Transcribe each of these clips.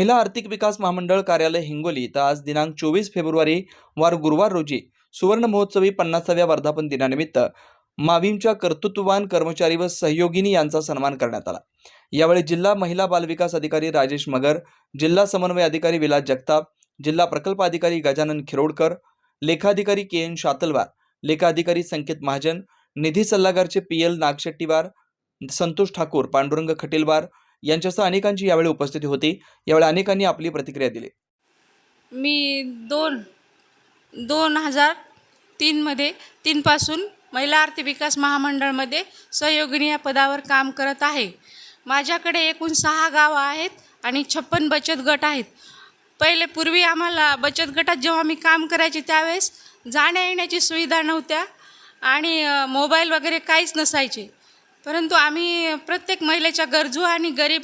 महिला आर्थिक विकास महामंडळ कार्यालय हिंगोली इथं आज दिनांक 24 फेब्रुवारी वार गुरुवार रोजी सुवर्ण महोत्सवी 50व्या वर्धापन दिनानिमित्त माविमच्या कर्तृत्ववान कर्मचारी व सहयोगिनी यांचा सन्मान करण्यात आला। यावेळी जिल्हा महिला बालविकास अधिकारी राजेश मगर, जिल्हा समन्वय अधिकारी विलास जगताप, जिल्हा प्रकल्प अधिकारी गजानन खिरोडकर, लेखाधिकारी के.एन. शातलवार, लेखा अधिकारी संकेत महाजन, निधी सल्लागारचे पी.एल. नागशेट्टीवार, संतोष ठाकूर, पांडुरंग खटीलवार यांच्यासह अनेकांची यावेळी उपस्थिती होती। यावेळी अनेकांनी आपली प्रतिक्रिया दिली। मी 2003 मध्ये 3 पासून महिला आर्थिक विकास महामंडळमध्ये सहयोगिनी या पदावर काम करत आहे। माझ्याकडे एकूण 6 गावं आहेत आणि 56 बचत गट आहेत। पूर्वी आम्हाला बचत गटात जेव्हा मी काम करायचे त्यावेळेस जाण्या येण्याची सुविधा नव्हत्या आणि मोबाईल वगैरे काहीच नसायचे, परंतु आम्ही प्रत्येक महिलेच्या गरजू आणि गरीब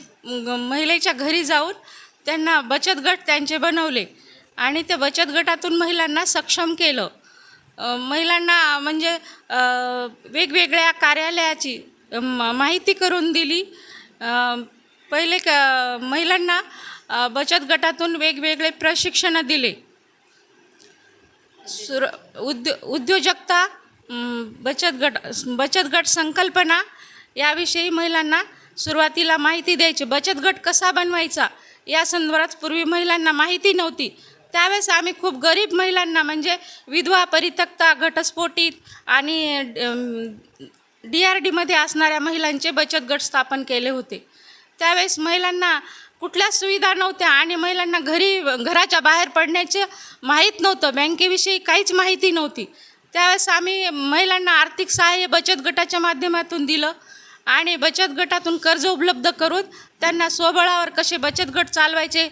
महिलेच्या घरी जाऊन त्यांना बचत गट त्यांचे बनवले आणि त्या बचत गटातून महिलांना सक्षम केलं। महिलांना म्हणजे वेगवेगळ्या कार्यालयाची माहिती करून दिली। महिलांना बचत गटातून वेगवेगळे प्रशिक्षण दिले। उद्योजकता, बचत गट संकल्पना याविषयी महिलांना सुरुवातीला माहिती द्यायची। बचत गट कसा बनवायचा या संदर्भात पूर्वी महिलांना माहिती नव्हती। त्यावेळेस आम्ही खूप गरीब महिलांना म्हणजे विधवा, परित्यक्ता, घटस्फोटित आणि DRDमध्ये असणाऱ्या महिलांचे बचत गट स्थापन केले होते। त्यावेळेस महिलांना कुठल्या सुविधा नव्हत्या आणि महिलांना घराच्या बाहेर पडण्याचे माहीत नव्हतं, बँकेविषयी काहीच माहिती नव्हती। त्यावेळेस आम्ही महिलांना आर्थिक सहाय्य बचत गटाच्या माध्यमातून दिलं आणि बचत गटातून कर्ज उपलब्ध करून त्यांना स्वबळावर कसे बचत गट चालवायचे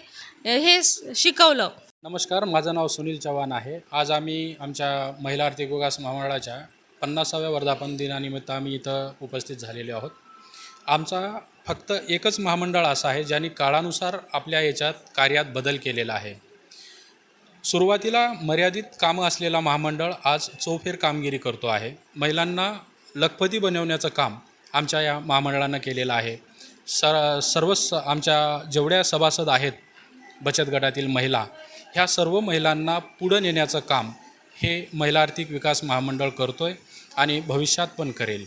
हे शिकवलं। नमस्कार, माझं नाव सुनील चव्हाण आहे। आज आम्ही आमच्या महिला आर्थिक विकास महामंडळाच्या 50व्या वर्धापन दिनानिमित्त आम्ही इथं उपस्थित झालेले आहोत। आमचा फक्त एकच महामंडळ असं आहे ज्यांनी काळानुसार आपल्या याच्यात कार्यात बदल केलेला आहे। सुरुवातीला मर्यादित कामं असलेला महामंडळ आज चौफेर कामगिरी करतो आहे। महिलांना लखपती बनवण्याचं काम आमच्या या महामंडळानं केलेलं आहे। सर्वच आमच्या जेवढ्या सभासद आहेत बचत गटातील महिला, ह्या सर्व महिलांना पुढं नेण्याचं काम हे महिला आर्थिक विकास महामंडळ करतो आहे आणि भविष्यात पण करेल।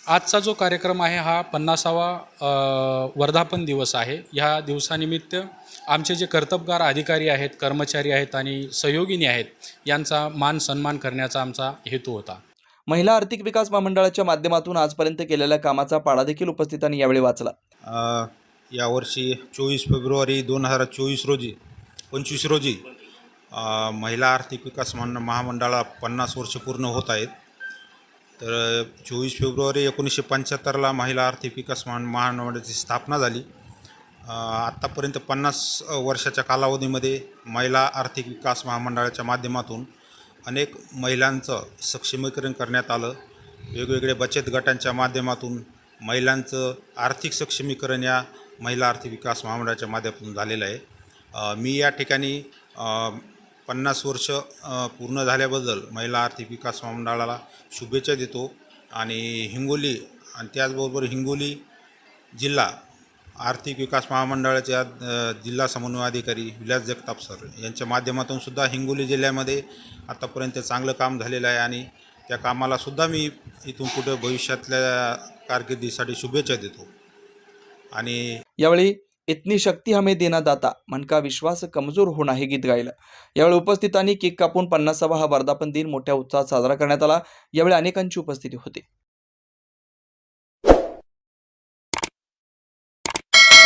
आजचा जो कार्यक्रम आहे हा 50वा वर्धापन दिवस आहे। ह्या दिवसानिमित्त आमचे जे कर्तबगार अधिकारी आहेत, कर्मचारी आहेत आणि सहयोगिनी आहेत यांचा मान सन्मान करण्याचा आमचा हेतू होता। महिला आर्थिक विकास महामंडळाच्या माध्यमातून आजपर्यंत केलेल्या कामाचा पाढा देखील उपस्थितांनी यावेळी वाचला। यावर्षी 24 फेब्रुवारी 2024 रोजी 25 रोजी महिला आर्थिक विकास महामंडळाला 50 वर्ष पूर्ण होत आहेत। तर 24 फेब्रुवारी 1975ला महिला आर्थिक विकास महामंडळाची स्थापना झाली। आत्तापर्यंत 50 वर्षाच्या कालावधीमध्ये महिला आर्थिक विकास महामंडळाच्या माध्यमातून अनेक महिलांचं सक्षमीकरण करण्यात आलं। वेगवेगळे बचत गटांच्या माध्यमातून महिलांचं आर्थिक सक्षमीकरण या महिला आर्थिक विकास महामंडळाच्या माध्यमातून झालेलं आहे। मी या ठिकाणी 50 वर्ष पूर्ण झाल्याबद्दल महिला आर्थिक विकास महामंडळाला शुभेच्छा देतो आणि हिंगोली आणि त्याचबरोबर हिंगोली जिल्हा आर्थिक विकास महामंडळाच्या जिल्हा समन्वय अधिकारी विलास जगताप सर यांच्या माध्यमातून सुद्धा हिंगोली जिल्ह्यामध्ये आतापर्यंत चांगलं काम झालेलं आहे आणि त्या कामाला सुद्धा मी इथून पुढे भविष्यातल्या कारकिर्दीसाठी शुभेच्छा देतो। आणि यावेळी इतनी शक्ती हमें देना दाता, मन का विश्वास कमजोर होना हे गीत गायलं। यावेळी उपस्थितांनी केक कापून 50वा हा वर्धापन दिन मोठ्या उत्साहात साजरा करण्यात आला। यावेळी अनेकांची उपस्थिती होती।